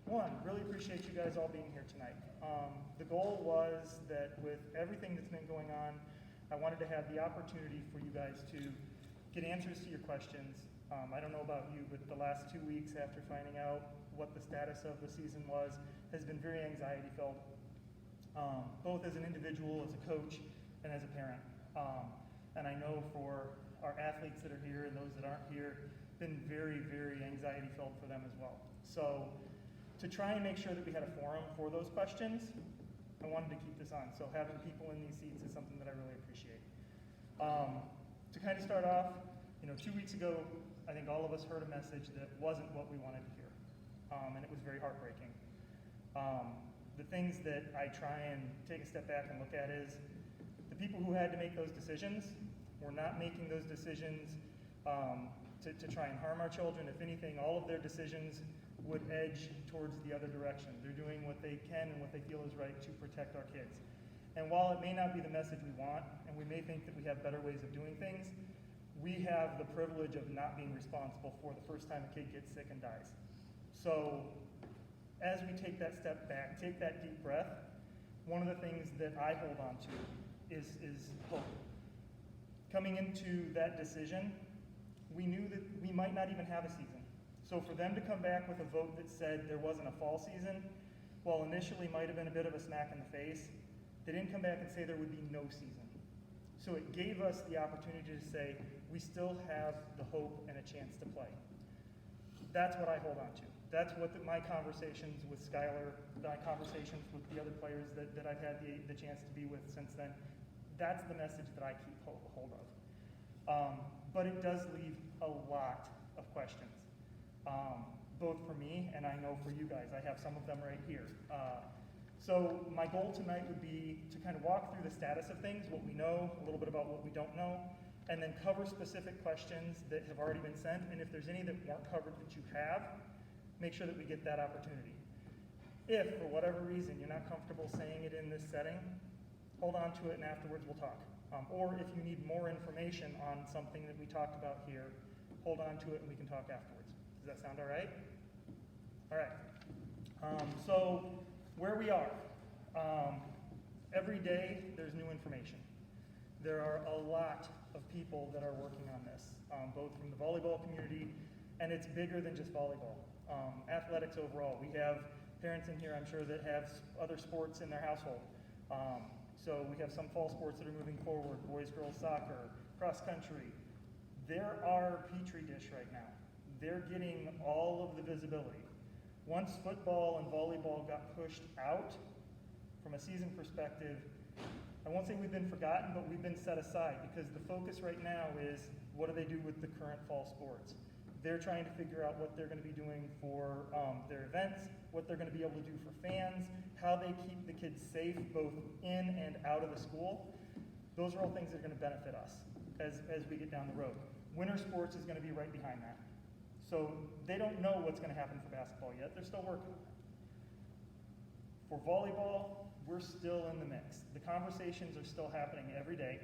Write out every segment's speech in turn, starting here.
One, really appreciate you guys all being here tonight. The goal was that with everything that's been going on, I wanted to have the opportunity for you guys to get answers to your questions. I don't know about you, but the last 2 weeks after finding out what the status of the season was has been very anxiety-filled, both as an individual, as a coach, and as a parent. And I know for our athletes that are here and those that aren't here, been very, very anxiety-filled for them as well. So to try and make sure that we had a forum for those questions, I wanted to keep this on. So having people in these seats is something that I really appreciate. To kind of start off, 2 weeks ago, I think all of us heard a message that wasn't what we wanted to hear, and it was very heartbreaking. The things that I try and take a step back and look at is the people who had to make those decisions were not making those decisions to try and harm our children. If anything, all of their decisions would edge towards the other direction. They're doing what they can and what they feel is right to protect our kids. And while it may not be the message we want, and we may think that we have better ways of doing things, we have the privilege of not being responsible for the first time a kid gets sick and dies. So as we take that step back, take that deep breath, one of the things that I hold on to is hope. Coming into that decision, we knew that we might not even have a season. So for them to come back with a vote that said there wasn't a fall season, while initially might have been a bit of a smack in the face, they didn't come back and say there would be no season. So it gave us the opportunity to say, we still have the hope and a chance to play. That's what I hold on to. That's what my conversations with Skylar, my conversations with the other players that I've had the chance to be with since then, that's the message that I keep hold of. But it does leave a lot of questions, both for me and I know for you guys. I have some of them right here. So my goal tonight would be to kind of walk through the status of things, what we know, a little bit about what we don't know, and then cover specific questions that have already been sent, and if there's any that weren't covered that you have, make sure that we get that opportunity. If, for whatever reason, you're not comfortable saying it in this setting, hold on to it and afterwards we'll talk. Or if you need more information on something that we talked about here, hold on to it and we can talk afterwards. Does that sound all right? All right. So where we are, every day there's new information. There are a lot of people that are working on this, both from the volleyball community, and it's bigger than just volleyball. Athletics overall. We have parents in here, I'm sure, that have other sports in their household. So we have some fall sports that are moving forward, boys, girls soccer, cross country. They're our petri dish right now. They're getting all of the visibility. Once football and volleyball got pushed out, from a season perspective, I won't say we've been forgotten, but we've been set aside because the focus right now is what do they do with the current fall sports. They're trying to figure out what they're going to be doing for their events, what they're going to be able to do for fans, how they keep the kids safe both in and out of the school. Those are all things that are going to benefit us as we get down the road. Winter sports is going to be right behind that. So they don't know what's going to happen for basketball yet. They're still working on it. For volleyball, we're still in the mix. The conversations are still happening every day.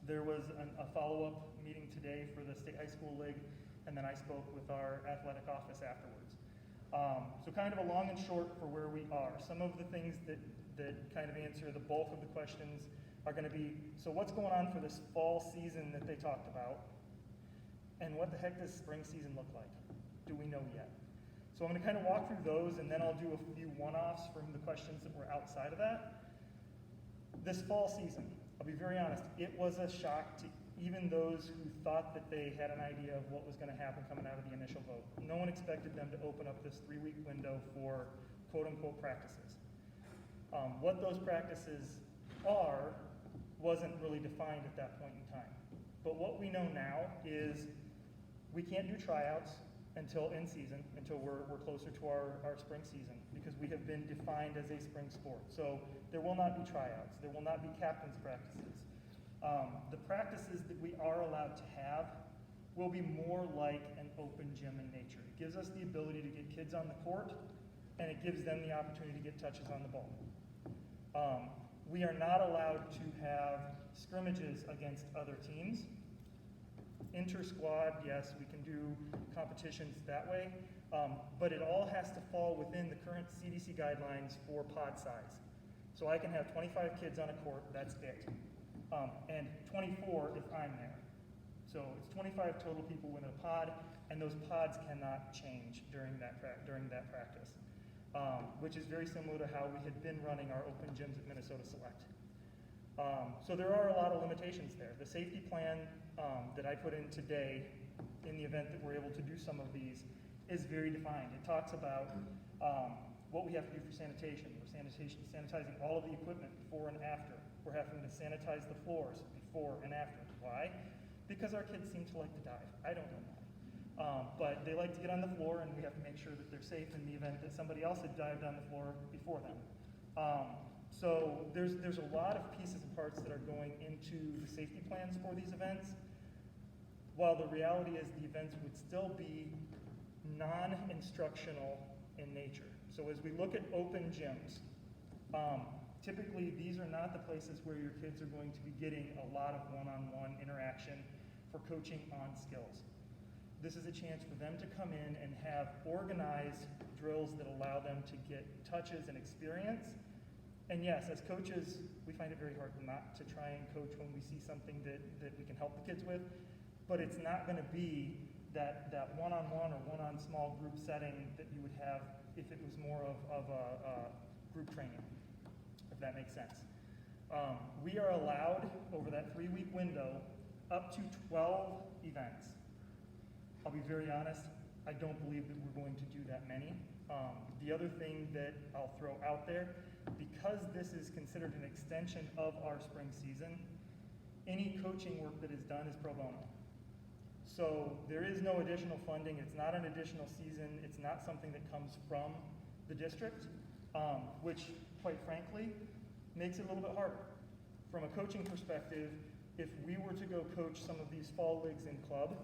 There was a follow-up meeting today for the State High School League, and then I spoke with our athletic office afterwards. So kind of a long and short for where we are. Some of the things that kind of answer the bulk of the questions are going to be, so what's going on for this fall season that they talked about? And what the heck does spring season look like? Do we know yet? So I'm going to kind of walk through those, and then I'll do a few one-offs from the questions that were outside of that. This fall season, I'll be very honest, it was a shock to even those who thought that they had an idea of what was going to happen coming out of the initial vote. No one expected them to open up this 3-week window for quote-unquote practices. What those practices are wasn't really defined at that point in time. But what we know now is we can't do tryouts until in season, until we're closer to our spring season, because we have been defined as a spring sport. So there will not be tryouts. There will not be captain's practices. The practices that we are allowed to have will be more like an open gym in nature. It gives us the ability to get kids on the court, and it gives them the opportunity to get touches on the ball. We are not allowed to have scrimmages against other teams. Inter-squad, yes, we can do competitions that way, but it all has to fall within the current CDC guidelines for pod size. So I can have 25 kids on a court, that's it, and 24 if I'm there. So it's 25 total people within a pod, and those pods cannot change during that practice, which is very similar to how we had been running our open gyms at Minnesota Select. So there are a lot of limitations there. The safety plan that I put in today, in the event that we're able to do some of these, is very defined. It talks about what we have to do for sanitation. We're sanitizing all of the equipment before and after. We're having to sanitize the floors before and after. Why? Because our kids seem to like to dive. I don't know why. But they like to get on the floor, and we have to make sure that they're safe in the event that somebody else had dived on the floor before them. So there's a lot of pieces and parts that are going into the safety plans for these events, while the reality is the events would still be non-instructional in nature. So as we look at open gyms, typically these are not the places where your kids are going to be getting a lot of one-on-one interaction for coaching on skills. This is a chance for them to come in and have organized drills that allow them to get touches and experience. And yes, as coaches, we find it very hard not to try and coach when we see something that we can help the kids with, but it's not going to be that one-on-one or one-on small group setting that you would have if it was more of a group training, if that makes sense. We are allowed, over that 3-week window, up to 12 events. I'll be very honest, I don't believe that we're going to do that many. The other thing that I'll throw out there, because this is considered an extension of our spring season, any coaching work that is done is pro bono. So there is no additional funding, it's not an additional season, it's not something that comes from the district, which, quite frankly, makes it a little bit harder. From a coaching perspective, if we were to go coach some of these fall leagues in club,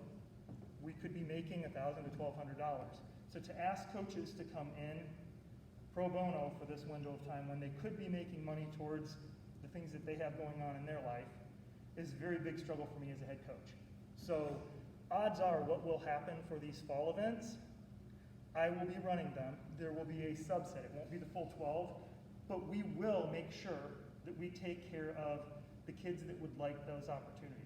we could be making $1,000 to $1,200. So to ask coaches to come in pro bono for this window of time when they could be making money towards the things that they have going on in their life is a very big struggle for me as a head coach. So odds are what will happen for these fall events, I will be running them. There will be a subset. It won't be the full 12, but we will make sure that we take care of the kids that would like those opportunities.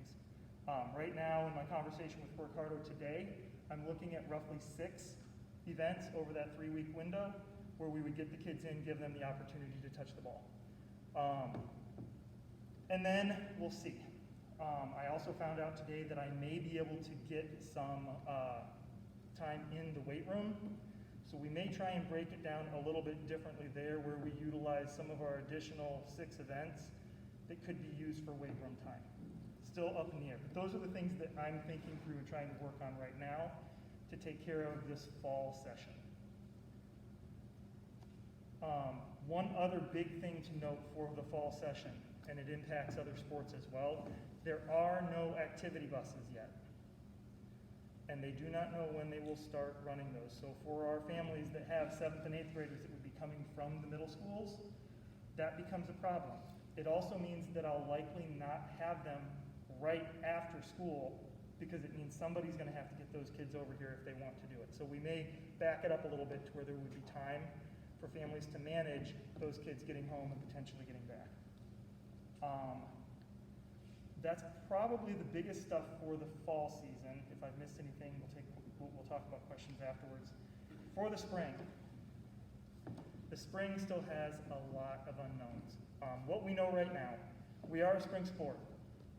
Right now, in my conversation with Ricardo today, I'm looking at roughly 6 events over that 3-week window where we would get the kids in, give them the opportunity to touch the ball. And then we'll see. I also found out today that I may be able to get some time in the weight room. So we may try and break it down a little bit differently there, where we utilize some of our additional 6 events that could be used for weight room time. Still up in the air. But those are the things that I'm thinking through and trying to work on right now to take care of this fall session. One other big thing to note for the fall session, and it impacts other sports as well, there are no activity buses yet. And they do not know when they will start running those. So for our families that have 7th and 8th graders that would be coming from the middle schools, that becomes a problem. It also means that I'll likely not have them right after school, because it means somebody's going to have to get those kids over here if they want to do it. So we may back it up a little bit to where there would be time for families to manage those kids getting home and potentially getting back. That's probably the biggest stuff for the fall season. If I've missed anything, we'll talk about questions afterwards. For the spring still has a lot of unknowns. What we know right now, we are a spring sport,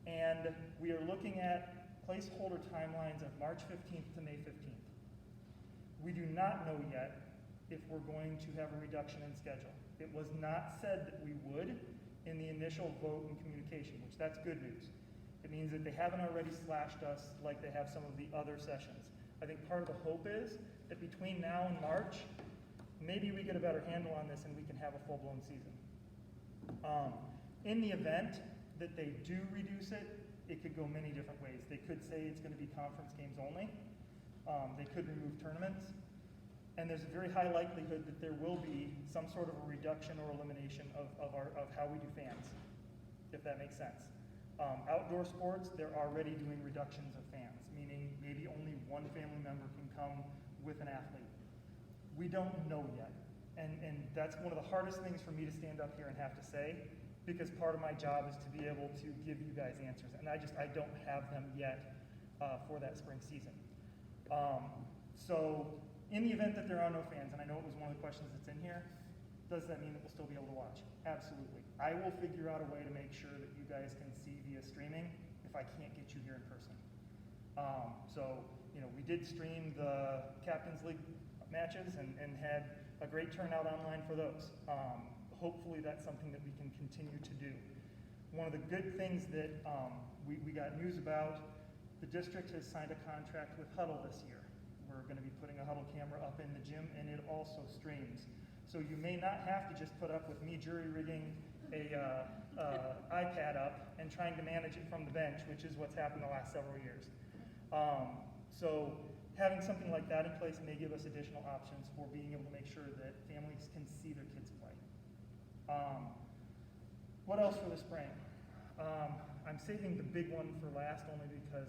and we are looking at placeholder timelines of March 15th to May 15th. We do not know yet if we're going to have a reduction in schedule. It was not said that we would in the initial vote and communication, which that's good news. It means that they haven't already slashed us like they have some of the other sessions. I think part of the hope is that between now and March, maybe we get a better handle on this and we can have a full-blown season. In the event that they do reduce it, it could go many different ways. They could say it's going to be conference games only. They could remove tournaments. And there's a very high likelihood that there will be some sort of a reduction or elimination of how we do fans, if that makes sense. Outdoor sports, they're already doing reductions of fans, one family member can come with an athlete. We don't know yet. And that's one of the hardest things for me to stand up here and have to say, because part of my job is to be able to give you guys answers. And I don't have them yet for that spring season. So in the event that there are no fans, and I know it was one of the questions that's in here, does that mean that we'll still be able to watch? Absolutely. I will figure out a way to make sure that you guys can see via streaming if I can't get you here in person. So, you know, we did stream the Captain's League matches and had a great turnout online for those. Hopefully that's something that we can continue to do. One of the good things that we got news about, the district has signed a contract with Huddle this year. We're going to be putting a Huddle camera up in the gym, and it also streams. So you may not have to just put up with me jury rigging a iPad up and trying to manage it from the bench, which is what's happened the last several years. So having something like that in place may give us additional options for being able to make sure that families can see their kids play. What else for the spring? I'm saving the big one for last only because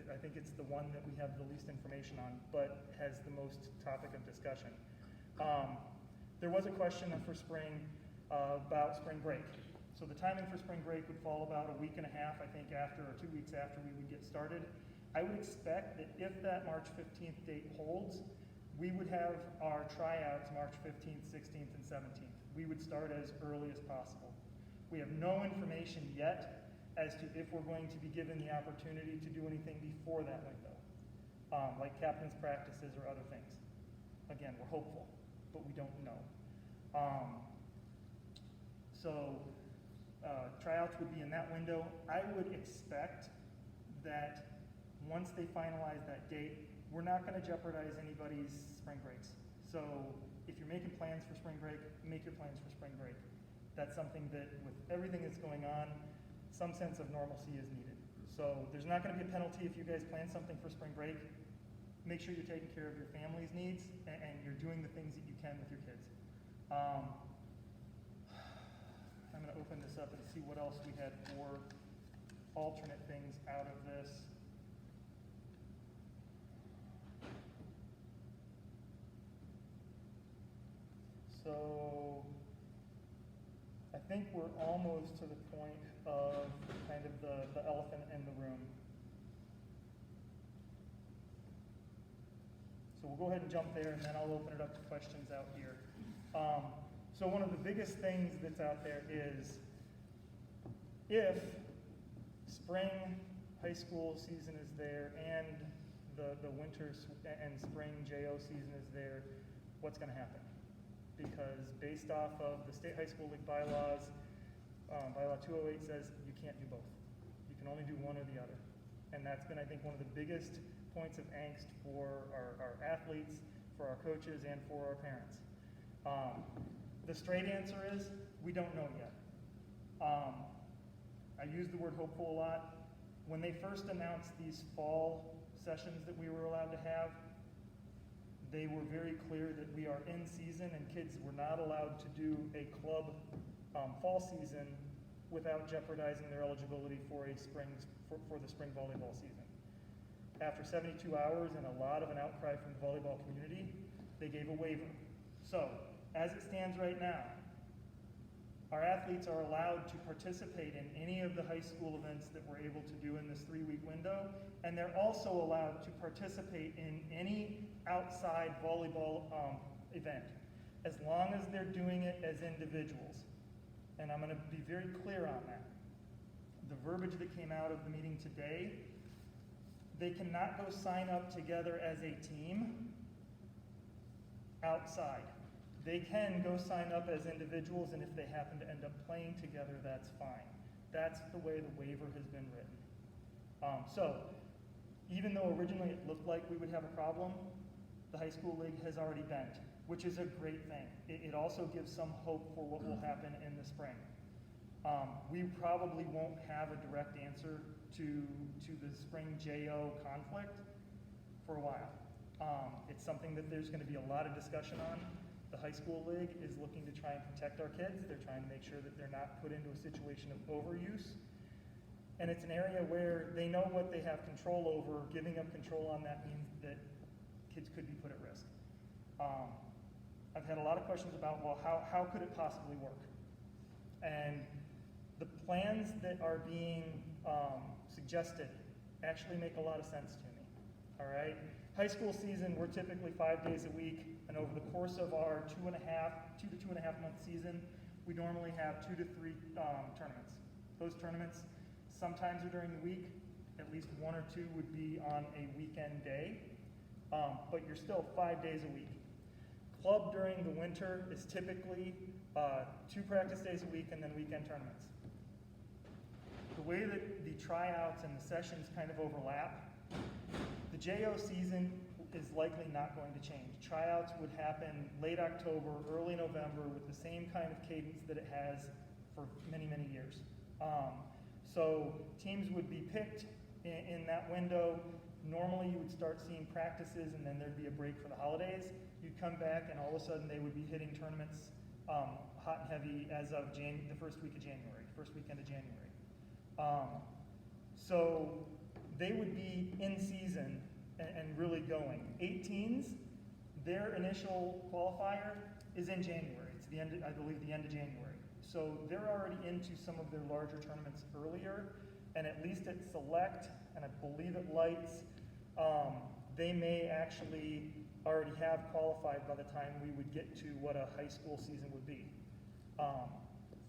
I think it's the one that we have the least information on, but has the most topic of discussion. There was a question for spring about spring break. So the timing for spring break would fall about a week and a half, I think, after, or 2 weeks after we would get started. I would expect that if that March 15th date holds, we would have our tryouts March 15th, 16th, and 17th. We would start as early as possible. We have no information yet as to if we're going to be given the opportunity to do anything before that window, like captain's practices or other things. Again, we're hopeful, but we don't know. Tryouts would be in that window. I would expect that once they finalize that date, we're not going to jeopardize anybody's spring breaks. So if you're making plans for spring break, make your plans for spring break. That's something that, with everything that's going on, some sense of normalcy is needed. So there's not going to be a penalty if you guys plan something for spring break. Make sure you're taking care of your family's needs and you're doing the things that you can with your kids. I'm going to open this up and see what else we had for alternate things out of this. So I think we're almost to the point of kind of the elephant in the room. So we'll go ahead and jump there, and then I'll open it up to questions out here. So one of the biggest things that's out there is if spring high school season is there and the winter and spring JO season is there, what's going to happen? Because based off of the state high school league bylaws, bylaw 208 says you can't do both. You can only do one or the other. And that's been, I think, one of the biggest points of angst for our athletes, for our coaches, and for our parents. The straight answer is we don't know yet. I use the word hopeful a lot. When they first announced these fall sessions that we were allowed to have, they were very clear that we are in season and kids were not allowed to do a club fall season without jeopardizing their eligibility for the spring volleyball season. After 72 hours and a lot of an outcry from the volleyball community, they gave a waiver. So, as it stands right now, our athletes are allowed to participate in any of the high school events that we're able to do in this 3-week window, and they're also allowed to participate in any outside volleyball event, as long as they're doing it as individuals. And I'm going to be very clear on that. The verbiage that came out of the meeting today, they cannot go sign up together as a team outside. They can go sign up as individuals, and if they happen to end up playing together, that's fine. That's the way the waiver has been written. So, even though originally it looked like we would have a problem, the high school league has already bent, which is a great thing. It also gives some hope for what will happen in the spring. We probably won't have a direct answer to the spring JO conflict for a while. It's something that there's going to be a lot of discussion on. The high school league is looking to try and protect our kids. They're trying to make sure that they're not put into a situation of overuse. And it's an area where they know what they have control over. Giving up control on that means that kids could be put at risk. I've had a lot of questions about, well, how could it possibly work? And the plans that are being suggested actually make a lot of sense to me, all right? High school season, we're typically 5 days a week, and over the course of our 2 to 2.5 month season, we normally have 2 to 3 tournaments. Those tournaments sometimes are during the week, at least 1 or 2 would be on a weekend day, but you're still 5 days a week. Club during the winter is typically 2 practice days a week and then weekend tournaments. The way that the tryouts and the sessions kind of overlap, the JO season is likely not going to change. Tryouts would happen late October, early November with the same kind of cadence that it has for many, many years. So teams would be picked in that window. Normally you would start seeing practices and then there'd be a break for the holidays. You'd come back and all of a sudden they would be hitting tournaments hot and heavy as of the first week of January, first weekend of January. So they would be in season and really going. 18s, their initial qualifier is in January. It's the end, I believe, the end of January. So they're already into some of their larger tournaments earlier, and at least at Select, and I believe at Lights, they may actually already have qualified by the time we would get to what a high school season would be.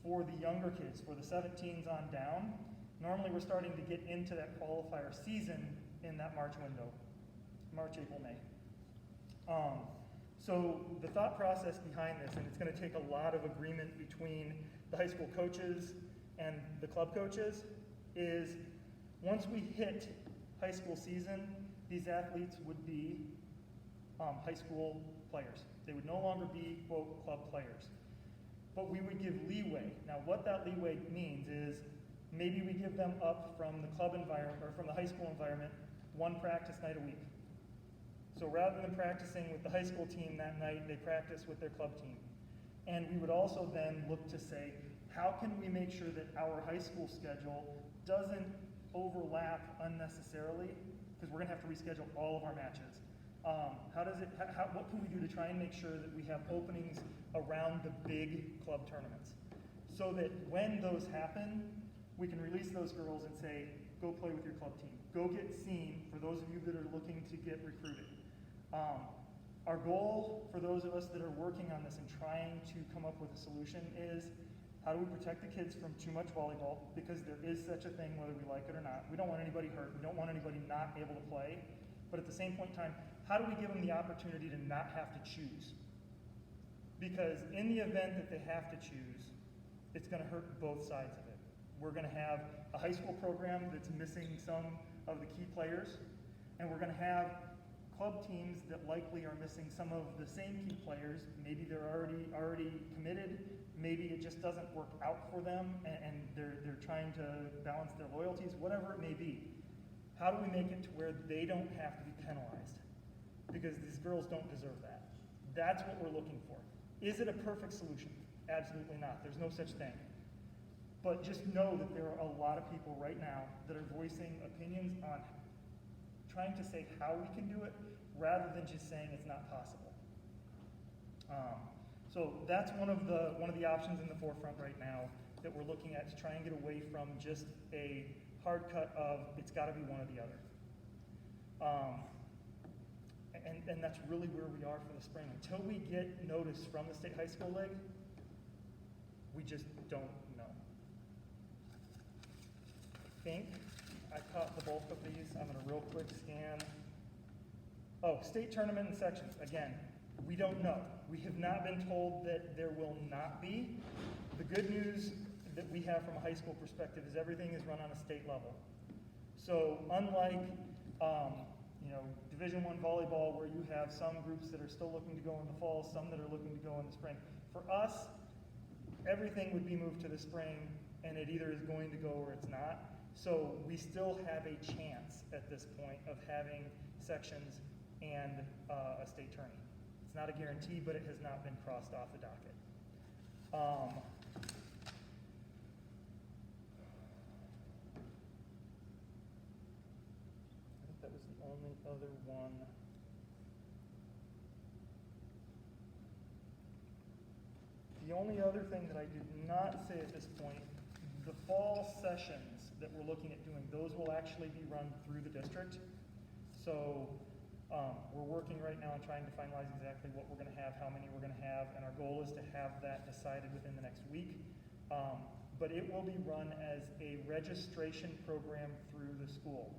For the younger kids, for the 17s on down, normally we're starting to get into that qualifier season in that March window, March, April, May. So the thought process behind this, and it's going to take a lot of agreement between the high school coaches and the club coaches, is once we hit high school season, these athletes would be high school players. They would no longer be, quote, club players. But we would give leeway. Now what that leeway means is maybe we give them up from the club environment, or from the high school environment, 1 practice night a week. So rather than practicing with the high school team that night, they practice with their club team. And we would also then look to say, how can we make sure that our high school schedule doesn't overlap unnecessarily? Because we're gonna have to reschedule all of our matches. What can we do to try and make sure that we have openings around the big club tournaments? So that when those happen, we can release those girls and say, go play with your club team. Go get seen for those of you that are looking to get recruited. Our goal for those of us that are working on this and trying to come up with a solution is, how do we protect the kids from too much volleyball? Because there is such a thing whether we like it or not. We don't want anybody hurt. We don't want anybody not able to play. But at the same point in time, how do we give them the opportunity to not have to choose? Because in the event that they have to choose, it's going to hurt both sides of it. We're going to have a high school program that's missing some of the key players, and we're going to have club teams that likely are missing some of the same key players. Maybe they're already committed. Maybe it just doesn't work out for them, and they're trying to balance their loyalties, whatever it may be. How do we make it to where they don't have to be penalized? Because these girls don't deserve that. That's what we're looking for. Is it a perfect solution? Absolutely not. There's no such thing. But just know that there are a lot of people right now that are voicing opinions on trying to say how we can do it rather than just saying it's not possible. So that's one of the options in the forefront right now that we're looking at to try and get away from just a hard cut of it's got to be one or the other. And that's really where we are for the spring. Until we get notice from the State High School League, we just don't know. I think I caught the bulk of these. I'm going to real quick scan. Oh, state tournament and sections. Again, we don't know. We have not been told that there will not be. The good news that we have from a high school perspective is everything is run on a state level. So unlike Division I volleyball, where you have some groups that are still looking to go in the fall, some that are looking to go in the spring, for us, everything would be moved to the spring, and it either is going to go or it's not. So we still have a chance at this point of having sections and a state tourney. It's not a guarantee, but it has not been crossed off the docket. other one. The only other thing that I did not say at this point, the fall sessions that we're looking at doing, those will actually be run through the district. So we're working right now on trying to finalize exactly what we're going to have, how many we're going to have, and our goal is to have that decided within the next week. But it will be run as a registration program through the school.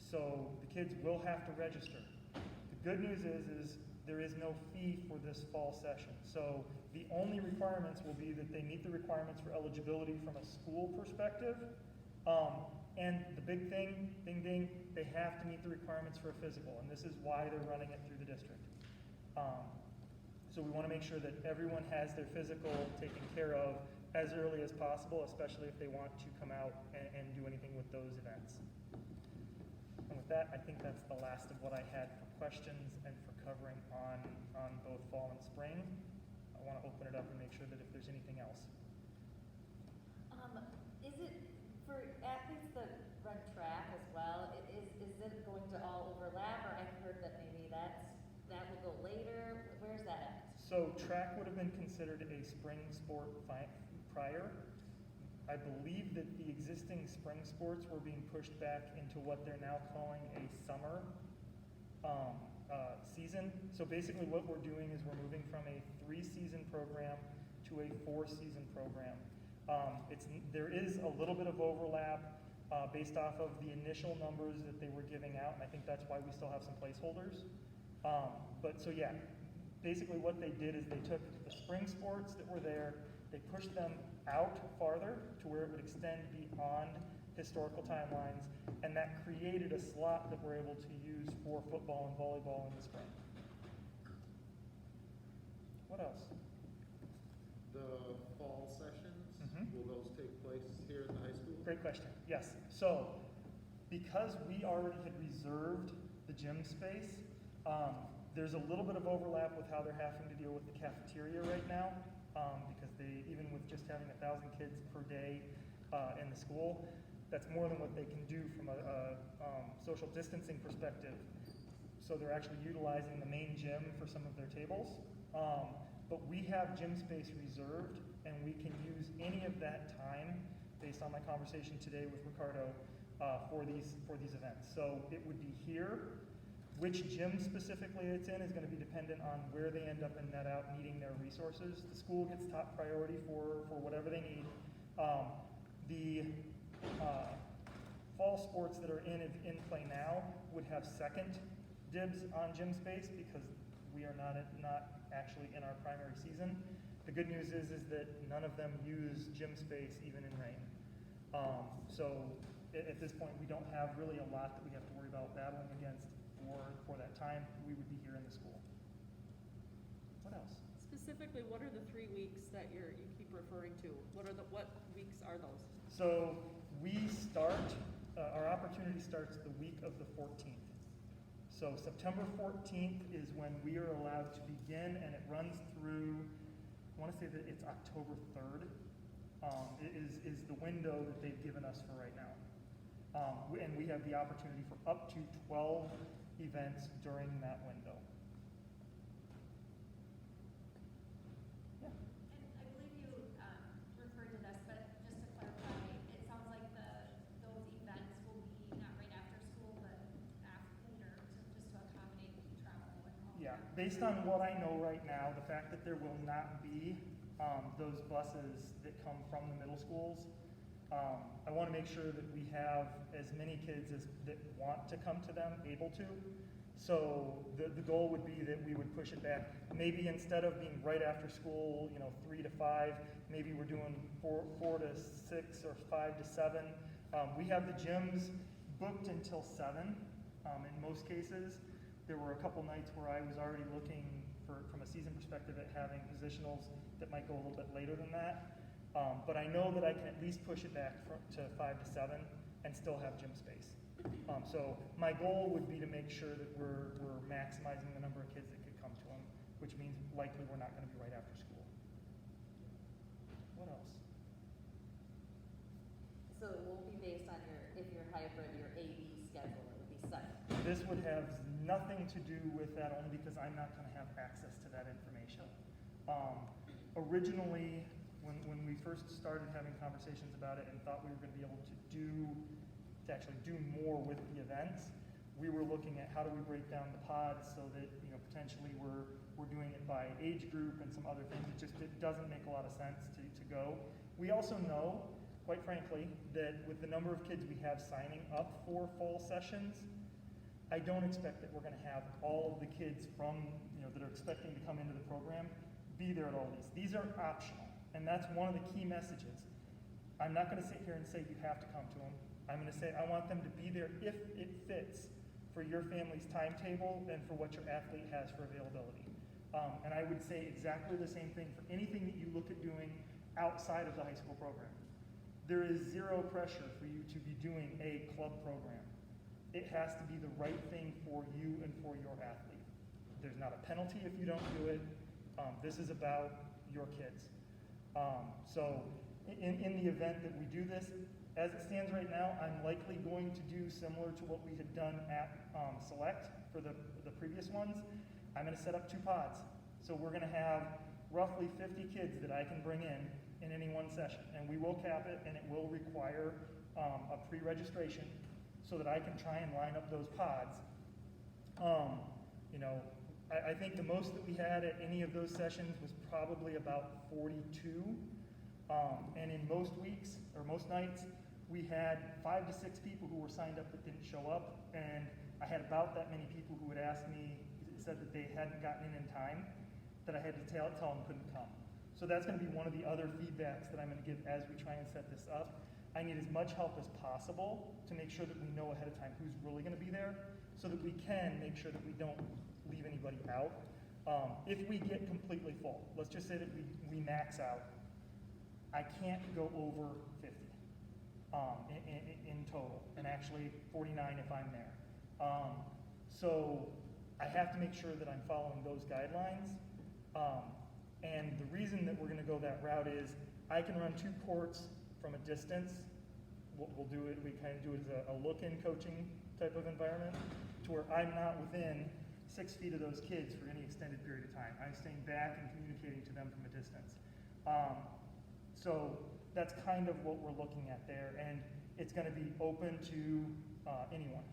So the kids will have to register. The good news is there is no fee for this fall session. So the only requirements will be that they meet the requirements for eligibility from a school perspective. And the big thing, ding ding, they have to meet the requirements for a physical, and this is why they're running it through the district. So we want to make sure that everyone has their physical taken care of as early as possible, especially if they want to come out and do anything with those events. And with that, I think that's the last of what I had for questions and for covering on both fall and spring. I want to open it up and make sure that if there's anything else. Is it for athletes that run track as well? Is it going to all overlap, or I've heard that maybe that will go later? Where's that at? So track would have been considered a spring sport prior. I believe that the existing spring sports were being pushed back into what they're now calling a summer season. So basically what we're doing is we're moving from a 3-season program to a 4-season program. There is a little bit of overlap based off of the initial numbers that they were giving out, and I think that's why we still have some placeholders. But so yeah, basically what they did is they took the spring sports that were there, they pushed them out farther to where it would extend beyond historical timelines, and that created a slot that we're able to use for football and volleyball in the spring. What else? The fall sessions, will those take place here in the high school? Great question. Yes. So because we already had reserved the gym space, there's a little bit of overlap with how they're having to deal with the cafeteria right now, because they, even with just having 1,000 kids per day in the school, that's more than what they can do from a social distancing perspective. So they're actually utilizing the main gym for some of their tables. But we have gym space reserved, and we can use any of that time, based on my conversation today with Ricardo, for these events. So it would be here. Which gym specifically it's in is going to be dependent on where they end up and net out needing their resources. The school gets top priority for whatever they need. The fall sports that are in play now would have second dibs on gym space because we are not actually in our primary season. The good news is that none of them use gym space even in rain. So at this point, we don't have really a lot that we have to worry about battling against for that time. We would be here in the school. What else? Specifically, what are the 3 weeks that you keep referring to? What weeks are those? So we start, our opportunity starts the week of the 14th. So September 14th is when we are allowed to begin, and it runs through, I want to say that it's October 3rd. It is the window that they've given us for right now. And we have the opportunity for up to 12 events during that window. Yeah. And I believe you referred to this, but just to clarify, it sounds like those events will be not right after school, but later, just to accommodate travel and all. Yeah, based on what I know right now, the fact that there will not be those buses that come from the middle schools, I want to make sure that we have as many kids that want to come to them able to. So the goal would be that we would push it back. Maybe instead of being right after school, 3 to 5, maybe we're doing 4 to 6 or 5 to 7. We have the gyms booked until 7 in most cases. There were a couple nights where I was already looking from a season perspective at having positionals that might go a little bit later than that. But I know that I can at least push it back to 5 to 7 and still have gym space. So my goal would be to make sure that we're maximizing the number of kids that could come to them, which means likely we're not going to be right after school. What else? So it won't be based on if you're hybrid, your AB schedule, it would be set. this would have nothing to do with that, only because I'm not gonna have access to that information. Originally, when we first started having conversations about it and thought we were gonna be able to actually do more with the events, we were looking at how do we break down the pods so that, potentially we're doing it by age group and some other things. It doesn't make a lot of sense to go. We also know, quite frankly, that with the number of kids we have signing up for fall sessions, I don't expect that we're gonna have all of the kids from, that are expecting to come into the program be there at all these. These are optional, and that's one of the key messages. I'm not gonna sit here and say you have to come to them. I'm gonna say I want them to be there if it fits for your family's timetable and for what your athlete has for availability. And I would say exactly the same thing for anything that you look at doing outside of the high school program. There is zero pressure for you to be doing a club program. It has to be the right thing for you and for your athlete. There's not a penalty if you don't do it. This is about your kids. So in the event that we do this, as it stands right now, I'm likely going to do similar to what we had done at Select for the previous ones. I'm gonna set up 2 pods. So we're gonna have roughly 50 kids that I can bring in any one session. And we will cap it, and it will require a pre-registration so that I can try and line up those pods. I think the most that we had at any of those sessions was probably about 42. And in most weeks, or most nights, we had 5 to 6 people who were signed up that didn't show up, and I had about that many people who had asked me, said that they hadn't gotten in time, that I had to tell them couldn't come. So that's gonna be one of the other feedbacks that I'm gonna give as we try and set this up. I need as much help as possible to make sure that we know ahead of time who's really gonna be there, so that we can make sure that we don't leave anybody out. If we get completely full, let's just say that we max out, I can't go over 50 in total, and actually 49 if I'm there. So I have to make sure that I'm following those guidelines. And the reason that we're gonna go that route is I can run 2 courts from a distance. We'll do it, we kind of do it as a look-in coaching type of environment, to where I'm not within 6 feet of those kids for any extended period of time. I'm staying back and communicating to them from a distance. So that's kind of what we're looking at there, and it's gonna be open to anyone.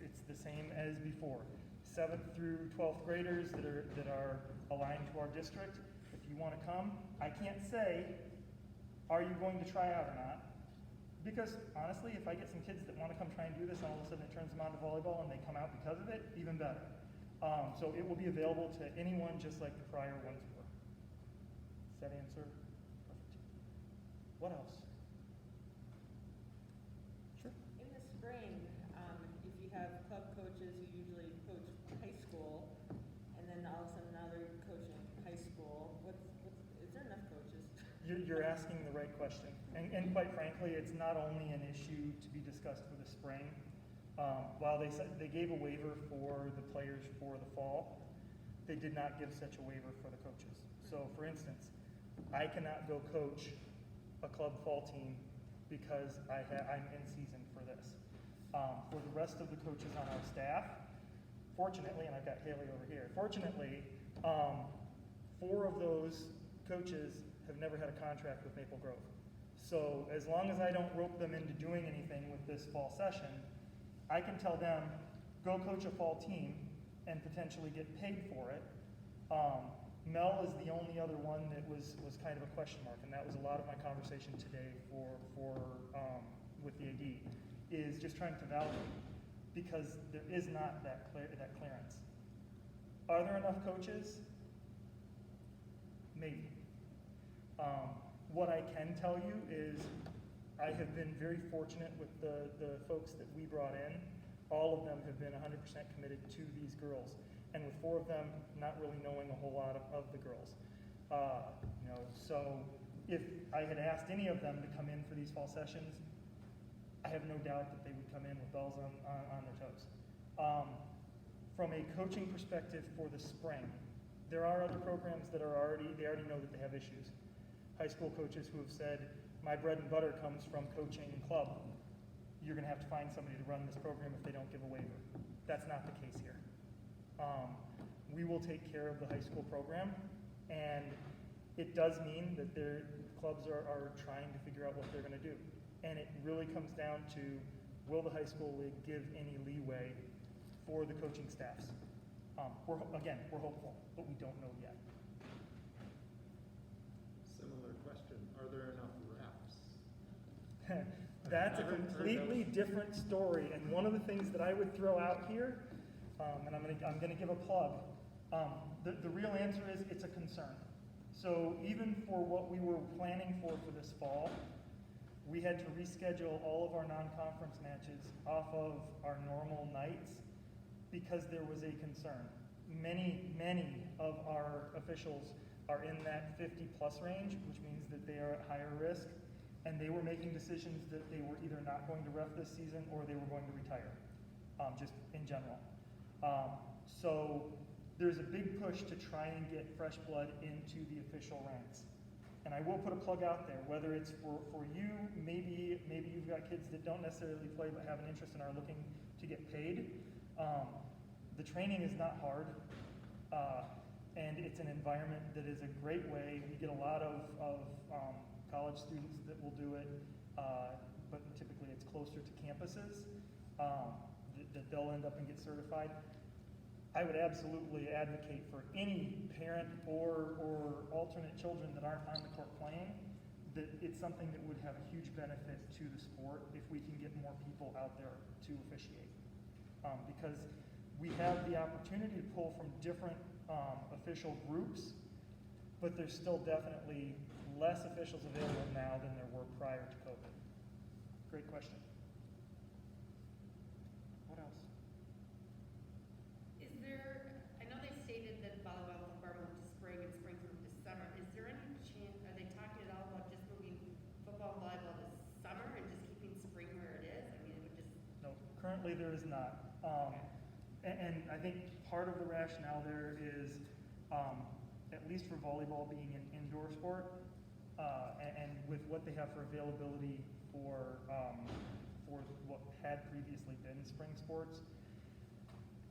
It's the same as before. 7th through 12th graders that are aligned to our district. If you wanna come, I can't say, are you going to try out or not? Because honestly, if I get some kids that wanna come try and do this, and all of a sudden it turns them on to volleyball and they come out because of it, even better. So it will be available to anyone, just like the prior ones were. Does that answer? Perfect. What else? Sure. In the spring, if you have club coaches who usually coach high school, and then all of a sudden now they're coaching high school, is there enough coaches? You're asking the right question. And quite frankly, it's not only an issue to be discussed for the spring. While they gave a waiver for the players for the fall, they did not give such a waiver for the coaches. So for instance, I cannot go coach a club fall team because I'm in season for this. For the rest of the coaches on our staff, fortunately, and I've got Haley over here, fortunately, 4 of those coaches have never had a contract with Maple Grove. So as long as I don't rope them into doing anything with this fall session, I can tell them, go coach a fall team and potentially get paid for it. Mel is the only other one that was kind of a question mark, and that was a lot of my conversation today with the AD, is just trying to validate, because there is not that clearance. Are there enough coaches? Maybe. What I can tell you is I have been very fortunate with the folks that we brought in. All of them have been 100% committed to these girls. And with 4 of them not really knowing a whole lot of the girls. So if I had asked any of them to come in for these fall sessions, I have no doubt that they would come in with bells on their toes. From a coaching perspective for the spring, there are other programs that are already know that they have issues. High school coaches who have said, my bread and butter comes from coaching club. you're gonna have to find somebody to run this program if they don't give a waiver. That's not the case here. We will take care of the high school program, and it does mean that their clubs are trying to figure out what they're gonna do. And it really comes down to, will the high school league give any leeway for the coaching staffs? We're hopeful, but we don't know yet. Similar question, are there enough reps? That's a I heard completely different story, and one of the things that I would throw out here, and I'm gonna give a plug. The real answer is it's a concern. So even for what we were planning for this fall, we had to reschedule all of our non-conference matches off of our normal nights because there was a concern. Many of our officials are in that 50+ range, which means that they are at higher risk, and they were making decisions that they were either not going to ref this season or they were going to retire, just in general. So there's a big push to try and get fresh blood into the official ranks. And I will put a plug out there, whether it's for you, maybe you've got kids that don't necessarily play but have an interest and are looking to get paid. The training is not hard, and it's an environment that is a great way. We get a lot of college students that will do it, but typically it's closer to campuses that they'll end up and get certified. I would absolutely advocate for any parent or alternate children that aren't on the court playing, that it's something that would have a huge benefit to the sport if we can get more people out there to officiate. Because we have the opportunity to pull from different official groups, but there's still definitely less officials available now than there were prior to COVID. Great question. What else? Is there, I know they stated that volleyball and football moved to spring and spring moved to summer. Is there any chance, are they talking at all about just moving football and volleyball to summer and just keeping spring where it is? I mean, it would just. No, currently there is not. And I think part of the rationale there is, at least for volleyball being an indoor sport, and with what they have for availability for what had previously been spring sports,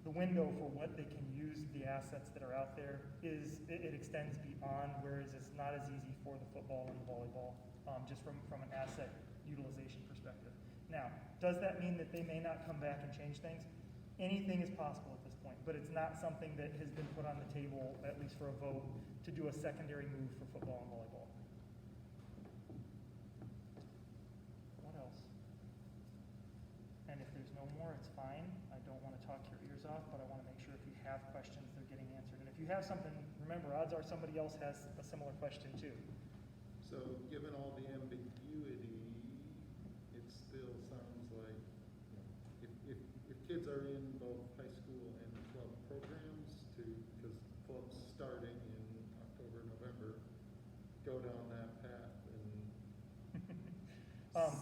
the window for what they can use the assets that are out there it extends beyond, whereas it's not as easy for the football and the volleyball, just from an asset utilization perspective. Now, does that mean that they may not come back and change things? Anything is possible at this point, but it's not something that has been put on the table, at least for a vote, to do a secondary move for football and volleyball. What else? And if there's no more, it's fine. I don't want to talk your ears off, but I want to make sure if you have questions, they're getting answered. And if you have something, remember, odds are somebody else has a similar question too. So given all the ambiguity, it still sounds like, you know, if kids are in both high school and club programs because club's starting in October, November, go down that path and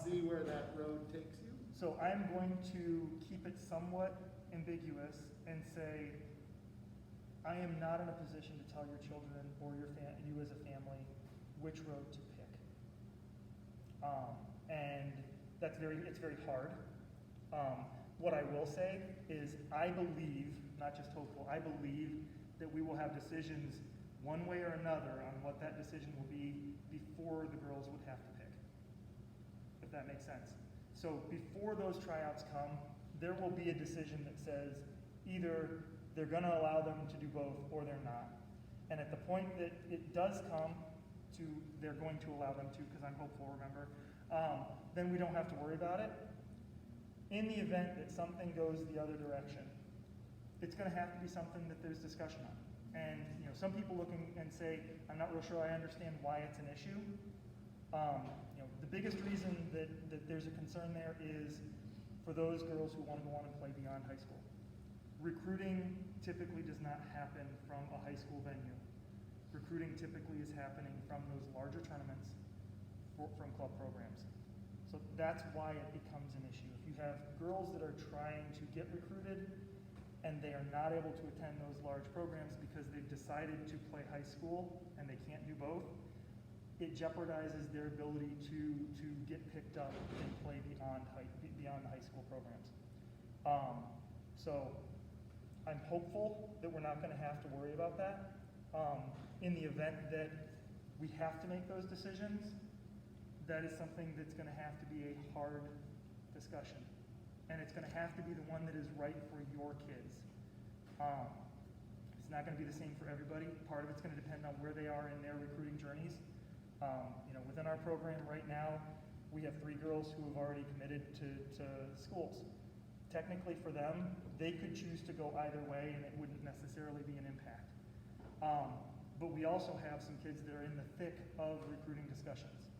see where that road takes you? So I'm going to keep it somewhat ambiguous and say, I am not in a position to tell your children or you as a family which road to pick. And it's very hard. What I will say is I believe, not just hopeful, I believe that we will have decisions one way or another on what that decision will be before the girls would have to pick, if that makes sense. So before those tryouts come, there will be a decision that says either they're going to allow them to do both or they're not. And at the point that it does come to they're going to allow them to, because I'm hopeful, remember, then we don't have to worry about it. In the event that something goes the other direction, it's going to have to be something that there's discussion on. And some people looking and say, I'm not real sure I understand why it's an issue. The biggest reason that there's a concern there is for those girls who want to go on and play beyond high school. Recruiting typically does not happen from a high school venue. Recruiting typically is happening from those larger tournaments from club programs. So that's why it becomes an issue. If you have girls that are trying to get recruited and they are not able to attend those large programs because they've decided to play high school and they can't do both, it jeopardizes their ability to get picked up and play beyond the high school programs. So I'm hopeful that we're not going to have to worry about that. In the event that we have to make those decisions, that is something that's going to have to be a hard discussion. And it's going to have to be the one that is right for your kids. It's not going to be the same for everybody. Part of it's going to depend on where they are in their recruiting journeys. Within our program right now, we have 3 girls who have already committed to schools. Technically for them, they could choose to go either way and it wouldn't necessarily be an impact. But we also have some kids that are in the thick of recruiting discussions.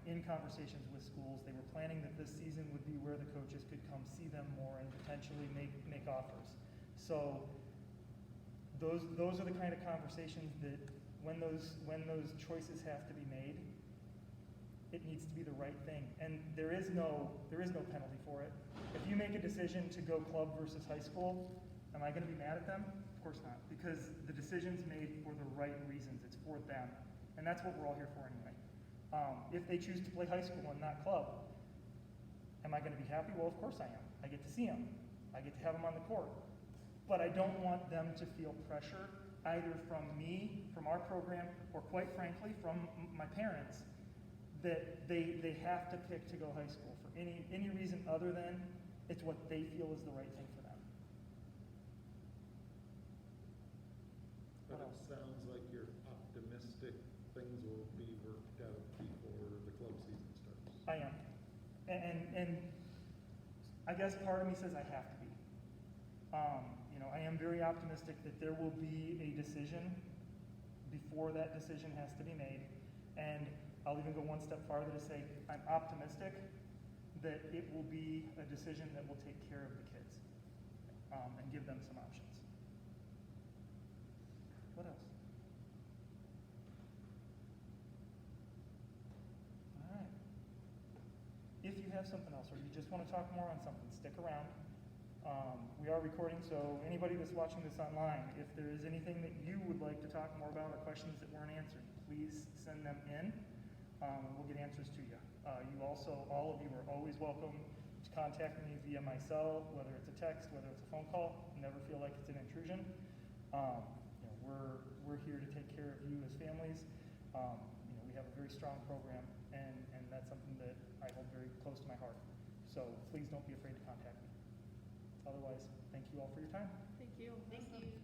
In conversations with schools, they were planning that this season would be where the coaches could come see them more and potentially make offers. So those are the kind of conversations that when those choices have to be made, it needs to be the right thing. And there is no penalty for it. If you make a decision to go club versus high school, am I going to be mad at them? Of course not, because the decision's made for the right reasons. It's for them. And that's what we're all here for anyway. If they choose to play high school and not club, am I going to be happy? Well, of course I am. I get to see them. I get to have them on the court. But I don't want them to feel pressure either from me, from our program, or quite frankly, from my parents, that they have to pick to go high school for any reason other than it's what they feel is the right thing for them. But it sounds like you're optimistic things will be worked out before the club season starts. I am. And I guess part of me says I have to be. I am very optimistic that there will be a decision before that decision has to be made. And I'll even go one step farther to say I'm optimistic that it will be a decision that will take care of the kids and give them some options. What else? All right. If you have something else or you just want to talk more on something, stick around. We are recording, so anybody that's watching this online, if there is anything that you would like to talk more about or questions that weren't answered, please send them in. And we'll get answers to you. You also, all of you are always welcome to contact me via my cell, whether it's a text, whether it's a phone call. Never feel like it's an intrusion. We're here to take care of you as families. We have a very strong program, and that's something that I hold very close to my heart. So please don't be afraid to contact me. Otherwise, thank you all for your time. Thank you. Thank you.